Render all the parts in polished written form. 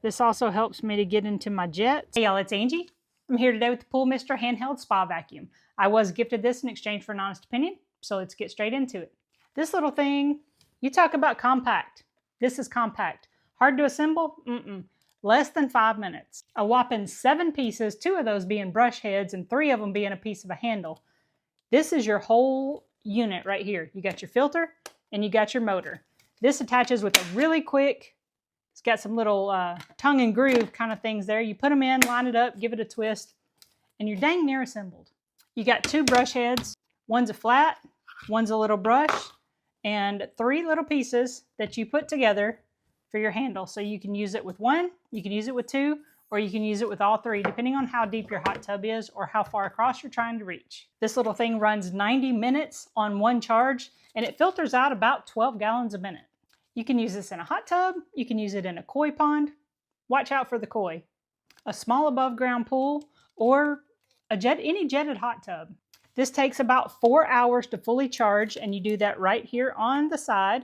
This also helps me to get into my jets. Hey y'all, it's Angie. I'm here today with the Pool Mister Handheld Spa Vacuum. I was gifted this in exchange for an honest opinion, so let's get straight into it. This little thing, you talk about compact. This is compact. Hard to assemble? Less than 5 minutes. A whopping 7 pieces, 2 of those being brush heads and 3 of them being a piece of a handle. This is your whole unit right here. You got your filter and you got your motor. This attaches with a really quick, it's got some little tongue and groove kind of things there. You put them in, line it up, give it a twist, and you're dang near assembled. You got 2 brush heads. One's a flat, one's a little brush, and 3 little pieces that you put together for your handle. So you can use it with 1, you can use it with 2, or you can use it with all 3, depending on how deep your hot tub is or how far across you're trying to reach. This little thing runs 90 minutes on 1 charge, and it filters out about 12 gallons a minute. You can use this in a hot tub, you can use it in a koi pond. Watch out for the koi. A small above ground pool, or any jetted hot tub. This takes about 4 hours to fully charge, and you do that right here on the side.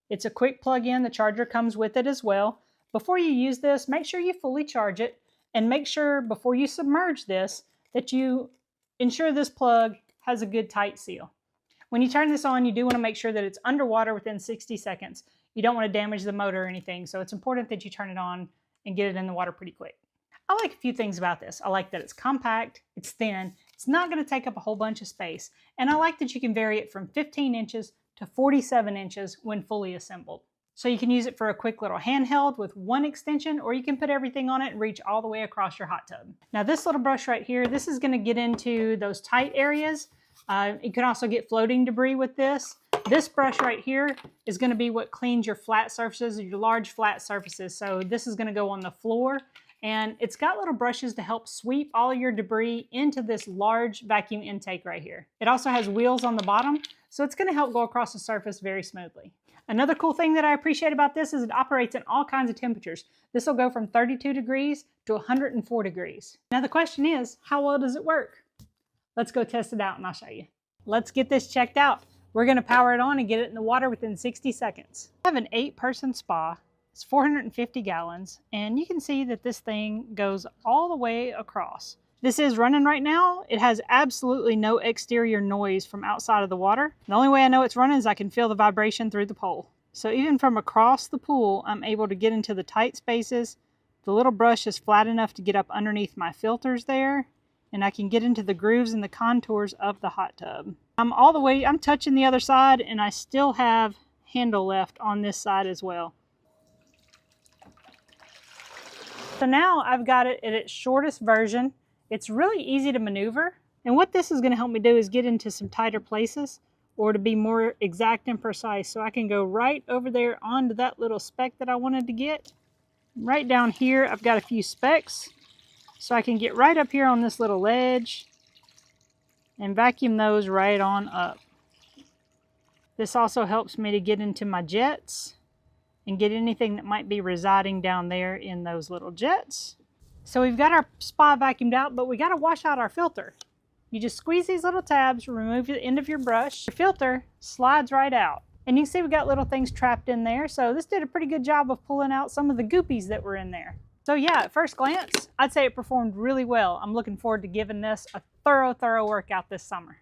It's a quick plug-in. The charger comes with it as well. Before you use this, make sure you fully charge it, and make sure before you submerge this that you ensure this plug has a good tight seal. When you turn this on, you do want to make sure that it's underwater within 60 seconds. You don't want to damage the motor or anything, so it's important that you turn it on and get it in the water pretty quick. I like a few things about this. I like that it's compact, it's thin, it's not going to take up a whole bunch of space, and I like that you can vary it from 15 inches to 47 inches when fully assembled. So you can use it for a quick little handheld with 1 extension, or you can put everything on it and reach all the way across your hot tub. Now this little brush right here, this is going to get into those tight areas. You can also get floating debris with this. This brush right here is going to be what cleans your flat surfaces, your large flat surfaces. So this is going to go on the floor, and it's got little brushes to help sweep all your debris into this large vacuum intake right here. It also has wheels on the bottom, so it's going to help go across the surface very smoothly. Another cool thing that I appreciate about this is it operates in all kinds of temperatures. This will go from 32 degrees to 104 degrees. Now the question is, how well does it work? Let's go test it out and I'll show you. Let's get this checked out. We're going to power it on and get it in the water within 60 seconds. I have an 8-person spa. It's 450 gallons, and you can see that this thing goes all the way across. This is running right now. It has absolutely no exterior noise from outside of the water. The only way I know it's running is I can feel the vibration through the pole. So even from across the pool, I'm able to get into the tight spaces. The little brush is flat enough to get up underneath my filters there, and I can get into the grooves and the contours of the hot tub. I'm touching the other side, and I still have handle left on this side as well. So now I've got it at its shortest version. It's really easy to maneuver, and what this is going to help me do is get into some tighter places, or to be more exact and precise. So I can go right over there onto that little speck that I wanted to get. Right down here I've got a few specks, so I can get right up here on this little ledge and vacuum those right on up. This also helps me to get into my jets and get anything that might be residing down there in those little jets. So we've got our spa vacuumed out, but we got to wash out our filter. You just squeeze these little tabs, remove the end of your brush. Your filter slides right out. And you can see we got little things trapped in there. So this did a pretty good job of pulling out some of the goopies that were in there. So yeah, at first glance, I'd say it performed really well. I'm looking forward to giving this a thorough workout this summer.